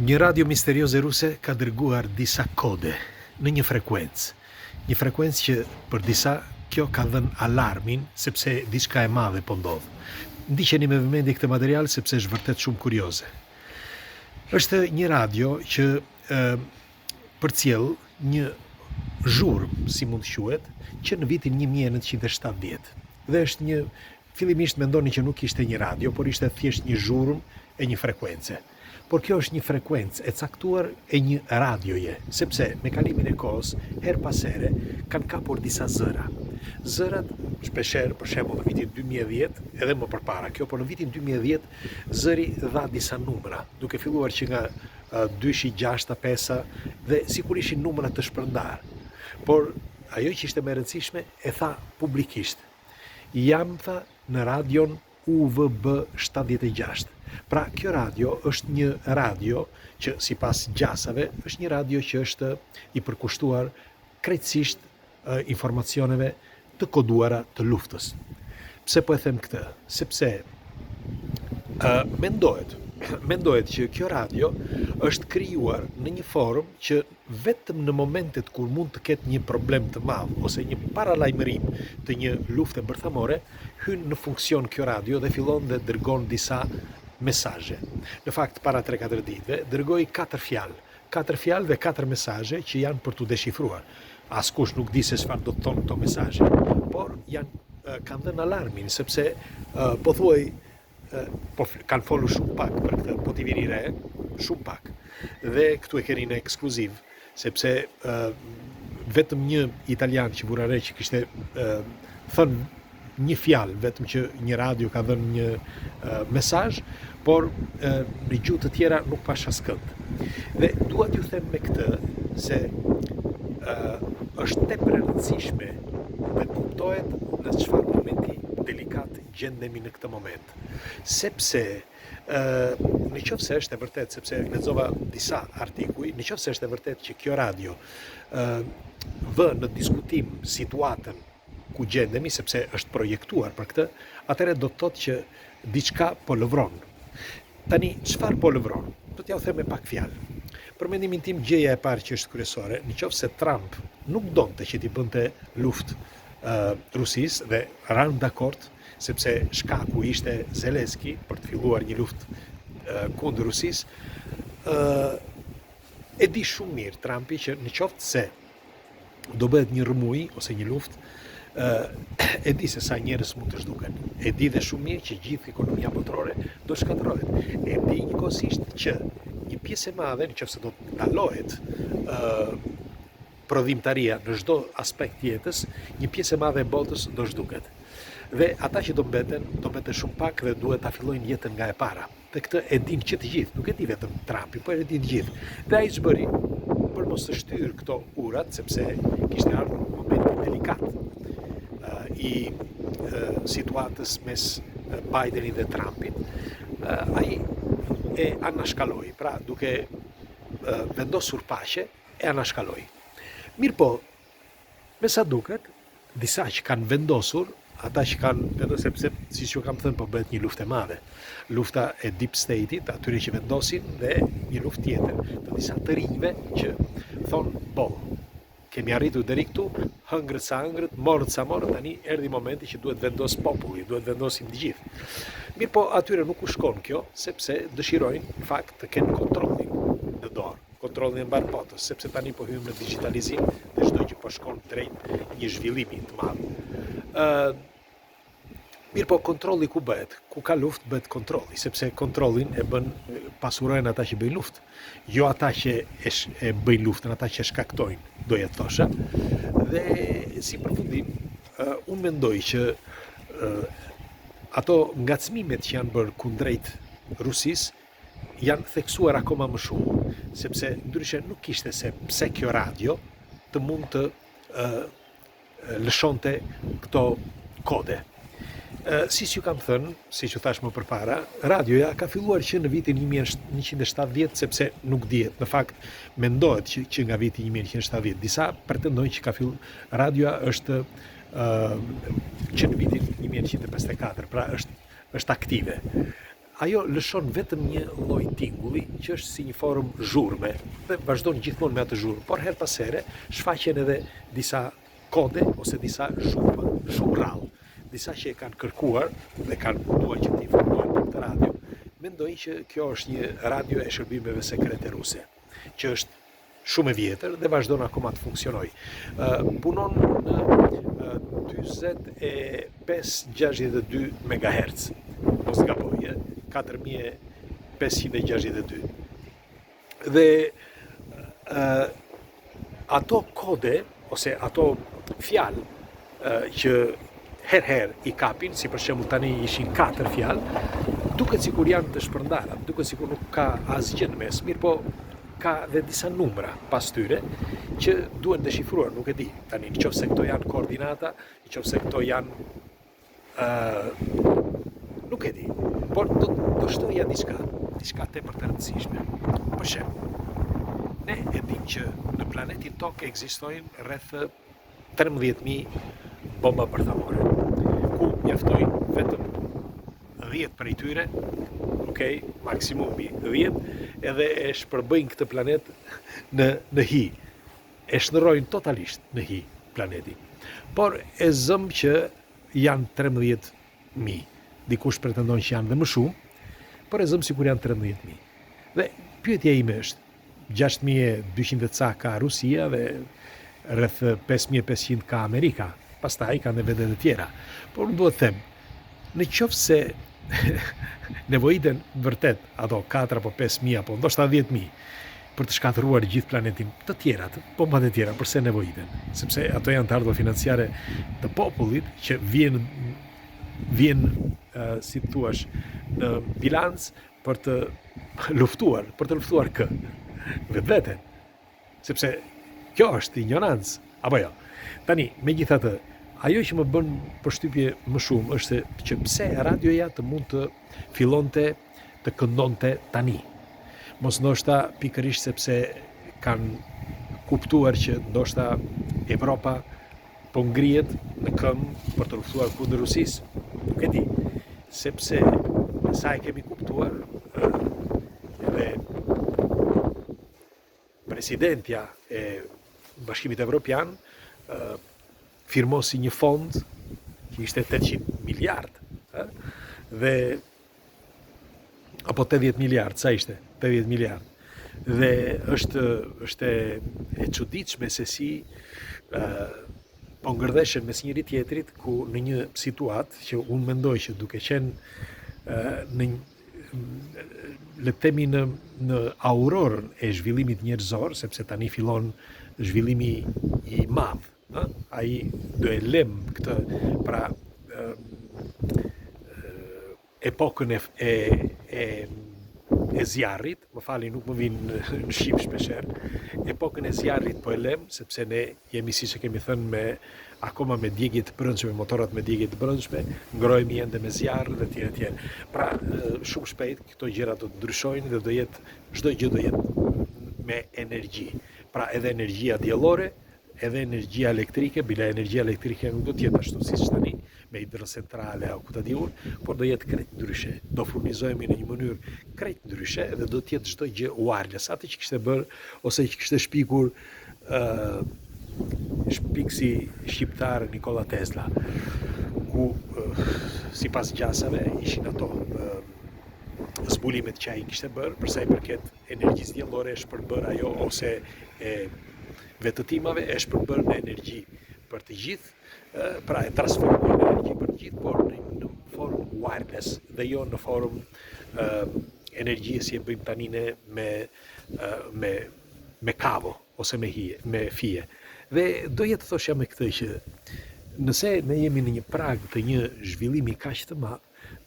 Një radio misterioze ruse ka dërguar disa kode në një frekuencë. Një frekuencë që për disa kjo ka dhënë alarmin sepse diçka e madhe po ndodh. Ndiqeni me vëmendje këtë material sepse është vërtet shumë kurioze. Është një radio që përcjell një zhurmë, si mund të quhet, që në vitin 1970. Dhe është një, fillimisht mendoni që nuk ishte një radio, por ishte thjesht një zhurmë e një frekuencë. Por kjo është një frekuencë e caktuar e një radioje, sepse me kalimin e kohës, her pas here, kanë kapur disa zëra. Zërat, shpeshherë, për shembull në vitin 2010, edhe më përpara kjo, por në vitin 2010 zëri dha disa numra, duke filluar që nga 2, 6, 5 dhe sikur ishin numra të shpërndarë. Por ajo që ishte më e rëndësishme e tha publikisht. Jam, tha, në radion UVB 76. Pra, kjo radio është një radio që, sipas gjasave, është një radio që është i përkushtuar krejtësisht informacioneve të koduara të luftës. Pse po e them këtë? Sepse mendohet që kjo radio është krijuar në një formë që vetëm në momentet kur mund të ketë një problem të madh ose një paralajmërim të një lufte bërthamore, hyn në funksion kjo radio dhe fillon dhe dërgon disa mesazhe. Në fakt, para 3-4 ditëve, dërgoi 4 fjalë dhe 4 mesazhe që janë për t'u deshifruar. Askush nuk di se çfarë do të thonë këto mesazhe, por kanë dhënë alarmin sepse kanë folur shumë pak për këtë, po t'i vini re, shumë pak. Dhe këtu e keni në ekskluziv, sepse vetëm një italian që vura re që kishte thënë një fjalë, vetëm që një radio ka dhënë një mesazh, por në gjuhë të tjera nuk pash askënd. Dhe dua t'ju them me këtë se është tepër e rëndësishme dhe kuptohet në çfarë momenti delikat gjendemi në këtë moment. Sepse në qoftë se është e vërtet, sepse lexova disa artikuj, në qoftë se është e vërtet që kjo radio vë në diskutim situatën ku gjendemi, sepse është projektuar për këtë, atëherë do të thotë që diçka po lëvron. Tani, çfarë po lëvron? Do t'ja u them me pak fjalë. Për mendimin tim, gjëja e parë që është kryesore, nëse Trump nuk donte që t'i bënte luftë Rusisë dhe ranë dakord, sepse shkaku ishte Zelenski për të filluar një luftë kundër Rusisë, e di shumë mirë Trumpi që nëse se do bëhet një rrëmuj ose një luftë, e di se sa njerëz mund të zhduken. E di dhe shumë mirë që gjithë ekonomia botërore do shkatërrohet. E di njëkohësisht që një pjesë e madhe, nëse do të ndalohet prodhimtaria në çdo aspekt jetës, një pjesë e madhe e botës do zhduket. Dhe ata që do mbeten shumë pak dhe duhet ta fillojnë jetën nga e para. Dhe këtë e din që të gjithë, nuk e di vetëm Trumpi, por e din të gjithë. Dhe ai ç'bëri për mos të shtyrë këto urat, sepse kishte ardhur një moment delikat i situatës mes Bidenit dhe Trumpit, ai e anashkaloi, pra duke vendosur paqe, e anashkaloi. Mirë po, me sa duket, disa që kanë vendosur, ata që kanë vendosur, sepse, si që kam thënë, po bëhet një luftë e madhe. Lufta e Deep State-it, atyre që vendosin, dhe një luftë tjetër, të disa të rinjve që thonë, po, kemi arritur deri këtu, hëngrët sa hëngrët, morët sa morët, tani erdhi momenti që duhet vendos populli, duhet vendosim të gjithë. Mirë po, atyre nuk u shkon kjo, sepse dëshirojnë, në fakt, të kenë kontrollin në dorë, kontrollin e mbar botës, sepse tani po hymë në digitalizim dhe çdo gjë po shkon drejt një zhvillimi të madh. Mirë po, kontrolli ku bëhet? Ku ka luftë bëhet kontrolli, sepse kontrollin e bën pasurojnë ata që bëjnë luftë. Jo ata që e bëjnë luftën, ata që shkaktojnë, doja të thosha. Dhe si përfundim, unë mendoj që ato ngacmimet që janë bërë kundrejt Rusisë janë theksuar akoma më shumë, sepse ndryshe nuk ishte se pse kjo radio të mund të lëshonte këto kode. Si që kam thënë, si që thash më përpara, radioja ka filluar që në vitin 1970, sepse nuk dihet, në fakt mendohet që nga viti 1970, disa pretendojnë që radioja është që në vitin 1954, pra është aktive. ajo lëshon vetëm një lloj tingulli që është si një formë zhurme dhe vazhdon gjithmonë me atë zhurmë, por her pas here shfaqen edhe disa kode ose disa shumë rrallë. Disa që e kanë kërkuar dhe kanë duar që të informojnë për këtë radio, mendojnë që kjo është një radio e shërbimeve sekrete ruse, që është shumë e vjetër dhe vazhdon akoma të funksionojë. Punon në 4562 MHz, mos gaboj, 4562. Dhe ato kode ose ato fjalë që herë i kapin, si për shembull tani ishin 4 fjalë, duket sikur janë të shpërndara, duket sikur nuk ka asgjë në mes, mirë po ka dhe disa numra pas tyre që duhen deshifruar, nuk e di. Tani nëse këto janë koordinata, nëse këto janë nuk e di, por do shtoja diçka tepër të rëndësishme. Për shembull, ne e dim që në planetin Tokë ekzistojnë rreth 13.000 bomba bërthamore, ku mjaftojnë vetëm 10 prej tyre, maksimumi 10, edhe e shpërbëjnë këtë planet në hi. E shndërrojnë totalisht në hi planeti. Por e zëm që janë 13.000. Dikush pretendon që janë dhe më shumë, por e zëm sikur janë 13.000. Dhe pyetja ime është, 6.200 ca ka Rusia dhe rreth 5.500 ka Amerika. Pastaj kanë dhe vendet e tjera. Por unë duhet të them, në qoftë se nevojiten vërtet ato 4 apo 5.000 apo ndoshta 10.000 për të shkatëruar gjithë planetin, të tjerat, bombat e tjera, përse nevojiten? Sepse ato janë të ardhur financiare të popullit që vjen si të thuash në bilanc për të luftuar kë? Vetveten. Sepse kjo është ignorancë, apo jo. Tani, megjithatë, ajo që më bën përshtypje më shumë është që pse radioja të mund të fillonte të këndonte tani. Mos ndoshta pikërisht sepse kanë kuptuar që ndoshta Evropa po ngrihet në këmbë për të luftuar kundër Rusisë. Nuk e di, sepse sa e kemi kuptuar edhe presidentja e Bashkimit Evropian firmosi një fond që ishte 800 miliard, dhe apo 80 miliard, sa ishte? 80 miliard. Dhe është e çuditshme se si po ngërdeshen mes njëri tjetrit, ku në një situatë që unë mendoj që duke qenë në le të themi në aurorën e zhvillimit njerëzor, sepse tani fillon zhvillimi i madh, ai do e lëm këtë, pra epokën e zjarrit, më fali nuk më vin në shqip shpesher, epokën e zjarrit po e lëm, sepse ne jemi siç e kemi thënë akoma me djegje të brendshme, motorat me djegje të brendshme, ngrohemi ende me zjarr dhe tjerë. Pra shumë shpejt këto gjëra do të ndryshojnë dhe çdo gjë do jetë me energji. Pra edhe energjia diellore, edhe energjia elektrike, bila energjia elektrike nuk do të jetë ashtu siç tani, me hidrocentrale apo ku ta di unë, por do jetë krejt ndryshe. Do furnizohemi në një mënyrë krejt ndryshe dhe do të jetë çdo gjë wireless, atë që kishte bërë ose që kishte shpikur shpiksi shqiptar Nikola Tesla, ku sipas gjasave ishin ato zbulimet që ai kishte bërë për sa i përket energjisë diellore, është përbër ajo ose e vetëtimave, është përbër në energji për të gjithë, pra e transformuar në energji për të gjithë, por në formë wireless dhe jo në formë energjie si e bëjmë tani ne me kavo ose me fije. Dhe do jetë thoshja me këtë që nëse ne jemi në një prag të një zhvillimi kaq të madh,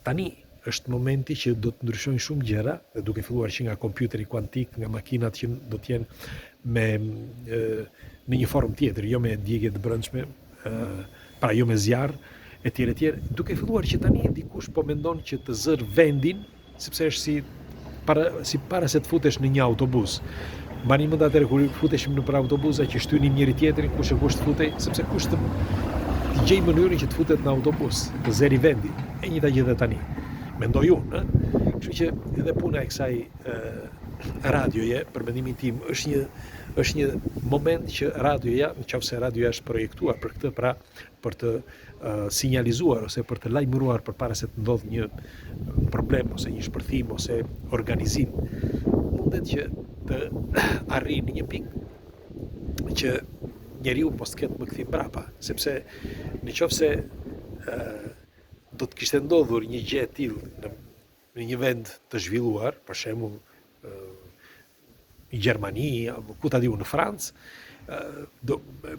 tani është momenti që do të ndryshojnë shumë gjëra, dhe duke filluar që nga kompjuteri kuantik, nga makinat që do të jenë në një formë tjetër, jo me djegje të brendshme, pra jo me zjarr, etj. Duke filluar që tani dikush po mendon që të zër vendin, sepse është si para se të futesh në një autobus. Mbani mend atëherë kur futeshim në autobusa që shtynim njëri tjetrin, kush të futej, sepse kush të gjej mënyrën që të futet në autobus, të zeri vendin. E njëjta gjë edhe tani. Mendoj unë, Kështu që edhe puna e kësaj radioje, për mendimin tim, është një moment që radioja, nëse radioja është projektuar për këtë, pra për të sinjalizuar ose për të lajmëruar përpara se të ndodhë një problem ose një shpërthim ose organizim, mundet që të arrijë në një pikë që njeriu mos ketë më kthim brapa, sepse nëse do të kishte ndodhur një gjë e tillë në një vend të zhvilluar, për shembull në Gjermani, apo ku ta diu në Francë,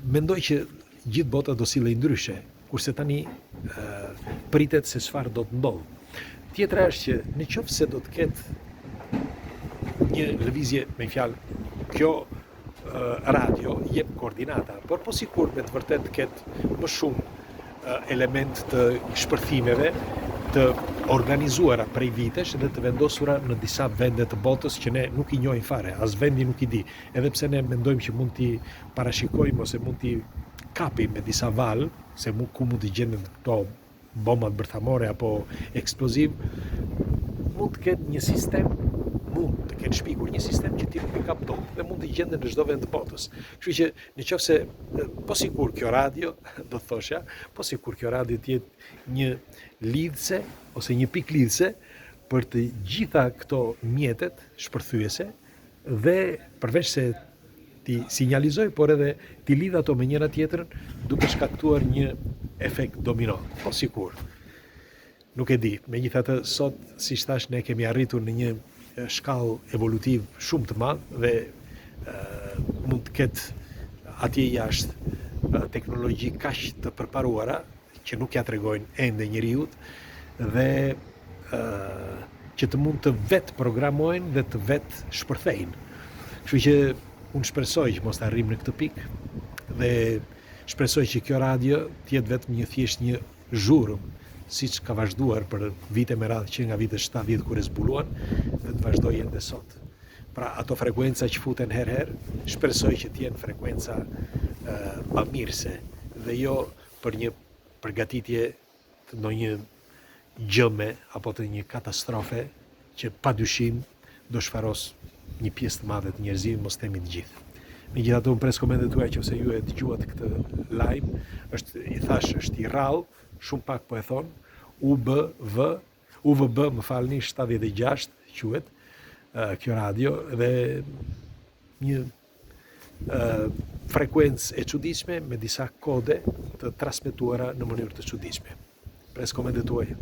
mendoj që gjithë bota do sillej ndryshe, kurse tani pritet se çfarë do të ndodhë. Tjetra është që nëse do të ketë një lëvizje, me fjalë, kjo radio jep koordinata, por po sikur me të vërtet ketë më shumë element të shpërthimeve të organizuara prej vitesh dhe të vendosura në disa vende të botës që ne nuk i njohim fare, as vendi nuk i di, edhe pse ne mendojmë që mund t'i parashikojmë ose mund t'i kapim me disa valë, se ku mund t'i gjenden këto bombat bërthamore apo eksploziv, mund të ketë një sistem, mund të ketë shpikur një sistem që ti nuk i kap dot dhe mund t'i gjenden në çdo vend të botës. Kështu që nëse po sikur kjo radio, do të thosha, po sikur kjo radio të jetë një lidhse ose një pikë lidhse për të gjitha këto mjetet shpërthyese dhe përveç se ti sinjalizoj, por edhe ti lidh ato me njëra tjetrën duke shkaktuar një efekt domino. Po sikur. Nuk e di. Megjithatë sot, siç thash, ne kemi arritur në një shkallë evolutiv shumë të madh dhe mund të ketë atje jashtë teknologji kaq të përparuara që nuk ja tregojnë ende njeriut dhe që të mund të vetë programojnë dhe të vetë shpërthejnë. Kështu që unë shpresoj që mos të arrim në këtë pikë dhe shpresoj që kjo radio të jetë vetëm një zhurmë, siç ka vazhduar për vite me radhë që nga vitet 70 kur e zbuluan dhe të vazhdojë ende sot. Pra ato frekuenca që futen herë, shpresoj që të jenë frekuenca bamirëse dhe jo për një përgatitje të ndonjë gjëme apo të një katastrofe që padyshim do shfaros një pjesë të madhe të njerëzimit, mos themi të gjithë. Megjithatë, unë pres komentet tuaja nëse ju e dëgjuat këtë lajm, është i rrallë, shumë pak po e thon, UVB, më falni, 76 quhet kjo radio dhe një frekuencë e çuditshme me disa kode të transmetuara në mënyrë të çuditshme. Pres komentet tuaja.